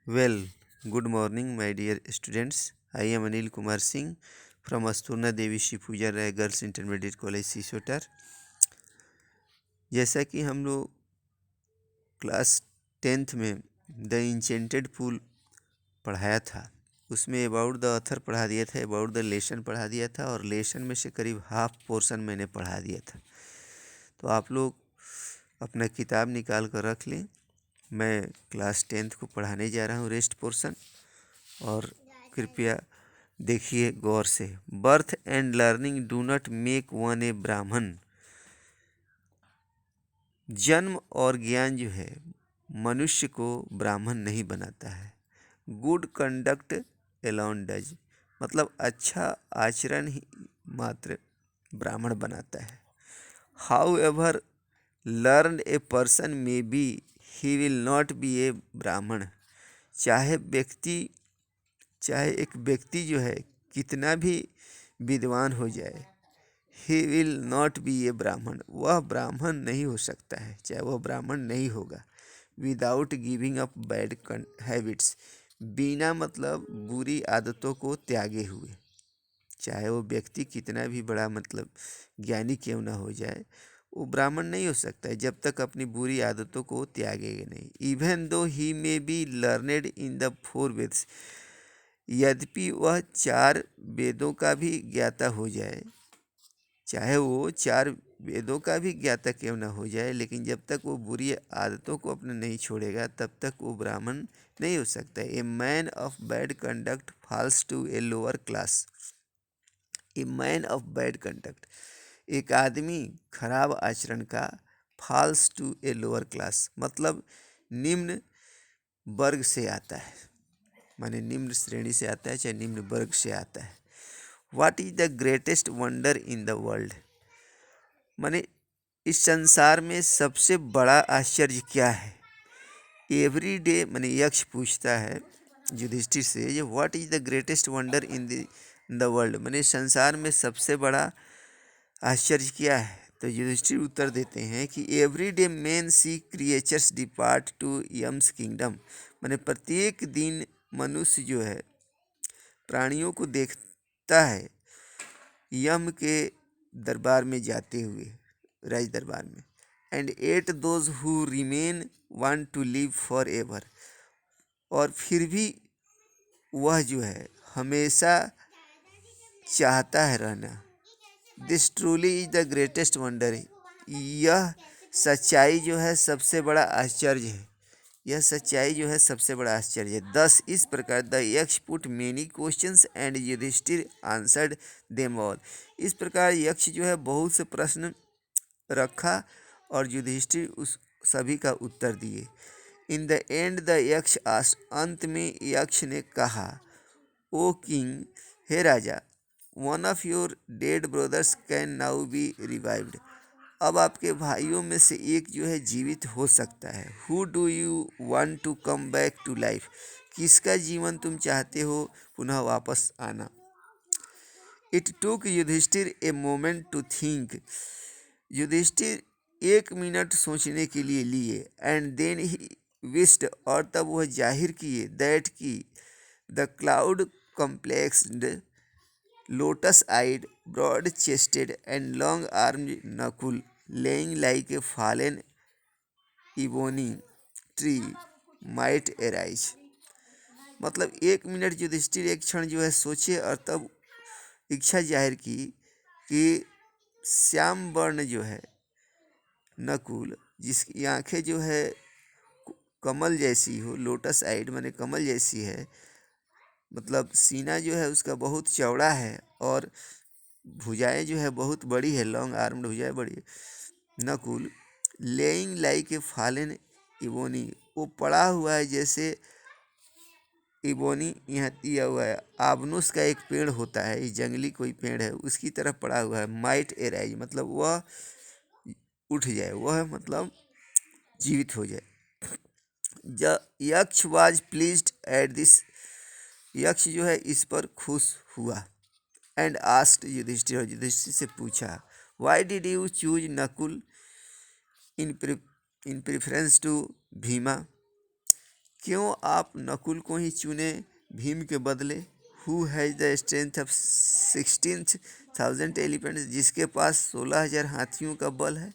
Well, good morning, my dear students. I am Anil Kumar Singh from Asturna Devi Shri Puja Rai Girls Intermediate College सिसोटर। जैसा कि हम लोग class 10th में the enchanted pool पढ़ाया था, उसमें about the author पढ़ा दिया था, अबाउट द लेसन पढ़ा दिया था और लेसन में से करीब हाफ पोर्शन मैंने पढ़ा दिया था। तो आप लोग अपना किताब निकाल कर रख लें। मैं क्लास 10th को पढ़ाने जा रहा हूँ रेस्ट पोर्शन, और कृपया देखिए गौर से। Birth and learning do not make one a Brahmin. जन्म और ज्ञान जो है मनुष्य को ब्राह्मण नहीं बनाता है। गुड कंडक्ट एलोन डज, मतलब अच्छा आचरण ही मात्र ब्राह्मण बनाता है। However learn a person may be, he will not be a Brahmin. चाहे एक व्यक्ति जो है कितना भी विद्वान हो जाए, ही विल नॉट बी ए ब्राह्मण, वह ब्राह्मण नहीं हो सकता है, चाहे वह ब्राह्मण नहीं होगा। Without giving up bad habits, बिना मतलब बुरी आदतों को त्यागे हुए। चाहे वो व्यक्ति कितना भी बड़ा मतलब ज्ञानी क्यों ना हो जाए, वो ब्राह्मण नहीं हो सकता है जब तक अपनी बुरी आदतों को त्यागेगा नहीं। Even though he may be learned in the four Vedas, यद्यपि वह चार वेदों का भी ज्ञाता हो जाए, चाहे वो चार वेदों का भी ज्ञाता क्यों ना हो जाए, लेकिन जब तक वो बुरी आदतों को अपने नहीं छोड़ेगा तब तक वो ब्राह्मण नहीं हो सकता। A man of bad conduct falls to a lower class. A man of bad conduct, एक आदमी खराब आचरण का, falls to a lower class मतलब निम्न वर्ग से आता है, माने निम्न श्रेणी से आता है, चाहे निम्न वर्ग से आता है। What is the greatest wonder in the world, माने इस संसार में सबसे बड़ा आश्चर्य क्या है। एवरी डे माने यक्ष पूछता है युधिष्ठिर से, ये what is the greatest wonder in the world, माने संसार में सबसे बड़ा आश्चर्य क्या है। तो युधिष्ठिर उत्तर देते हैं कि every day man see creatures depart to Yama's kingdom, माने प्रत्येक दिन मनुष्य जो है प्राणियों को देखता है यम के दरबार में जाते हुए, राज दरबार में। And yet those who remain want to live forever, और फिर भी वह जो है हमेशा चाहता है रहना। This truly is the greatest wonder, यह सच्चाई जो है सबसे बड़ा आश्चर्य है, यह सच्चाई जो है सबसे बड़ा आश्चर्य है। दस इस प्रकार the Yaksha put many questions and Yudhishthira answered them all, इस प्रकार यक्ष जो है बहुत से प्रश्न रखा और युधिष्ठिर उस सभी का उत्तर दिए। In the end the Yaksha asked, अंत में यक्ष ने कहा, ओ किंग, हे राजा, one of your dead brothers can now be revived, अब आपके भाइयों में से एक जो है जीवित हो सकता है। Who do you want to come back to life, किसका जीवन तुम चाहते हो पुनः वापस आना। It took Yudhishthira a moment to think, Yudhishthira 1 minute सोचने के लिए लिए। एंड देन ही विस्ड, और तब वह जाहिर किए, दैट की the cloud complexioned lotus eyed broad chested and long armed Nakul laying like a fallen ebony tree might arise, मतलब 1 मिनट युधिष्ठिर एक क्षण जो है सोचे और तब इच्छा जाहिर की कि श्याम वर्ण जो है नकुल, जिसकी आंखें जो है कमल जैसी हो, लोटस आइड माने कमल जैसी है, मतलब सीना जो है उसका बहुत चौड़ा है और भुजाएं जो है बहुत बड़ी है, लॉन्ग आर्म्ड भुजाएं बड़ी है। Nakul laying like a फालन ebony, वो पड़ा हुआ है जैसे इबोनी यहाँ दिया हुआ है, आबनुस का एक पेड़ होता है, ये जंगली कोई पेड़ है, उसकी तरह पड़ा हुआ है। माइट एराइज मतलब वह उठ जाए, वह मतलब जीवित हो जाए। यक्ष वाज प्लीज्ड एट दिस, यक्ष जो है इस पर खुश हुआ। एंड आस्क्ड युधिष्ठिर, और युधिष्ठिर से पूछा, why did you choose Nakul in preference to Bhima, क्यों आप नकुल को ही चुने भीम के बदले? Who has the strength of 16,000 elephants, जिसके पास 16,000 हाथियों का बल है?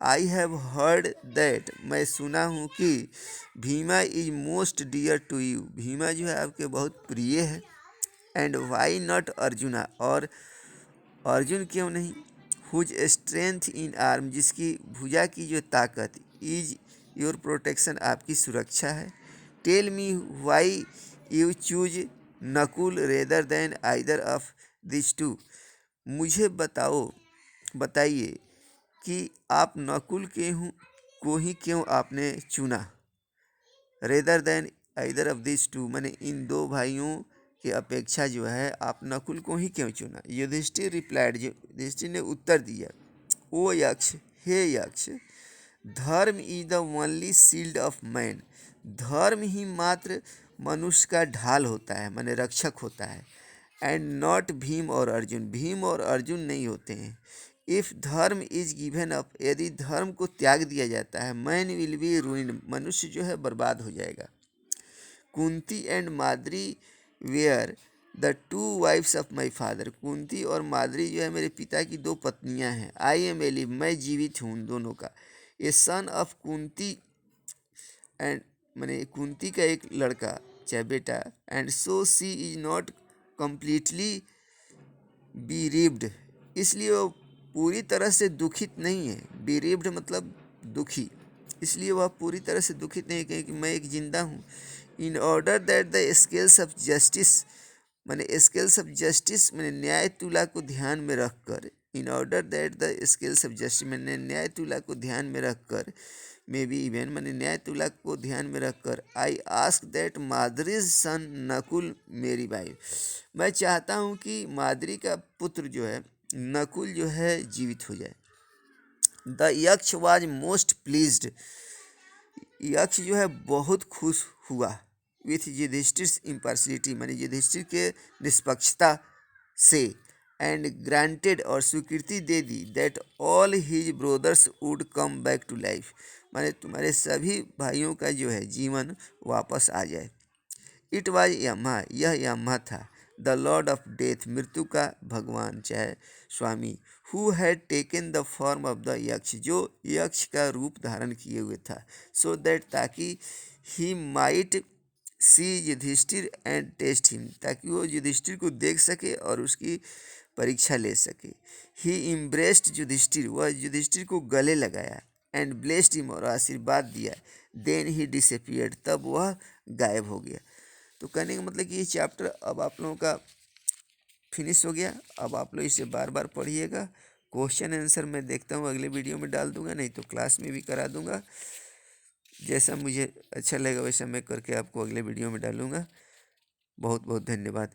आई हैव हर्ड दैट, मैं सुना हूँ कि Bhima is most dear to you, Bhima जो है आपके बहुत प्रिय है। एंड वाई नॉट अर्जुना, और अर्जुन क्यों नहीं? हुज स्ट्रेंथ इन आर्म, जिसकी भुजा की जो ताकत, इज योर प्रोटेक्शन, आपकी सुरक्षा है। Tell me why you choose Nakul rather than either of this two, मुझे बताइए कि आप नकुल को ही क्यों आपने चुना? Rather than either of this two, मैंने इन दो भाइयों की अपेक्षा जो है आप नकुल को ही क्यों चुना? युधिष्ठिर रिप्लाइड, युधिष्ठिर ने उत्तर दिया, ओ यक्ष, हे यक्ष, धर्म is the only shield of man, धर्म ही मात्र मनुष्य का ढाल होता है, माने रक्षक होता है। एंड नॉट भीम और अर्जुन, भीम और अर्जुन नहीं होते हैं। इफ धर्म इज गिवन अप, यदि धर्म को त्याग दिया जाता है, मैन विल बी रूइंड, मनुष्य जो है बर्बाद हो जाएगा। Kunti and Madri were the two wifes of my father, Kunti और माद्री जो है मेरे पिता की दो पत्नियां हैं। आई एम एलिव, मैं जीवित हूँ उन दोनों का। A son of Kunti and, मैंने कुंती का एक लड़का चाहे बेटा। And so she is not completely bereaved, इसलिए वो पूरी तरह से दुखित नहीं है। बीरीव्ड मतलब दुखी, इसलिए वह पूरी तरह से दुखित नहीं है कि मैं एक जिंदा हूँ। In order that the scales of justice, मैंने स्केल्स ऑफ जस्टिस, मैंने न्याय तुला को ध्यान में रखकर, in order that the scales of justice, मैंने न्याय तुला को ध्यान में रखकर, मे बी इवन, मैंने न्याय तुला को ध्यान में रखकर, आई आस्क दैट माद्रीज सन नकुल मेरी वाइफ, मैं चाहता हूँ कि माद्री का पुत्र जो है नकुल जो है जीवित हो जाए। द यक्ष वाज मोस्ट प्लीज्ड, यक्ष जो है बहुत खुश हुआ। विथ युधिष्ठिर इम्पार्शियलिटी, मैंने युधिष्ठिर के निष्पक्षता से। एंड ग्रांटेड, और स्वीकृति दे दी, that all his brothers would come back to life, मैंने तुम्हारे सभी भाइयों का जो है जीवन वापस आ जाए। इट वाज यमा, यह यमा था, द लॉर्ड ऑफ डेथ, मृत्यु का भगवान चाहे स्वामी। Who had taken the form of the yaksha, जो यक्ष का रूप धारण किए हुए था। सो दैट, ताकि he might see Yudhishthira and test him, ताकि वो युधिष्ठिर को देख सके और उसकी परीक्षा ले सके। ही इम्ब्रेस्ड युधिष्ठिर, वह युधिष्ठिर को गले लगाया। एंड ब्लेस्ड हिम, और आशीर्वाद दिया। देन ही डिसअपियर्ड, तब वह गायब हो गया। तो कहने का मतलब कि ये चैप्टर अब आप लोगों का फिनिश हो गया। अब आप लोग इसे बार बार पढ़िएगा। क्वेश्चन आंसर मैं देखता हूँ अगले वीडियो में डाल दूंगा, नहीं तो क्लास में भी करा दूंगा। जैसा मुझे अच्छा लगेगा वैसा मैं करके आपको अगले वीडियो में डालूंगा। बहुत बहुत धन्यवाद।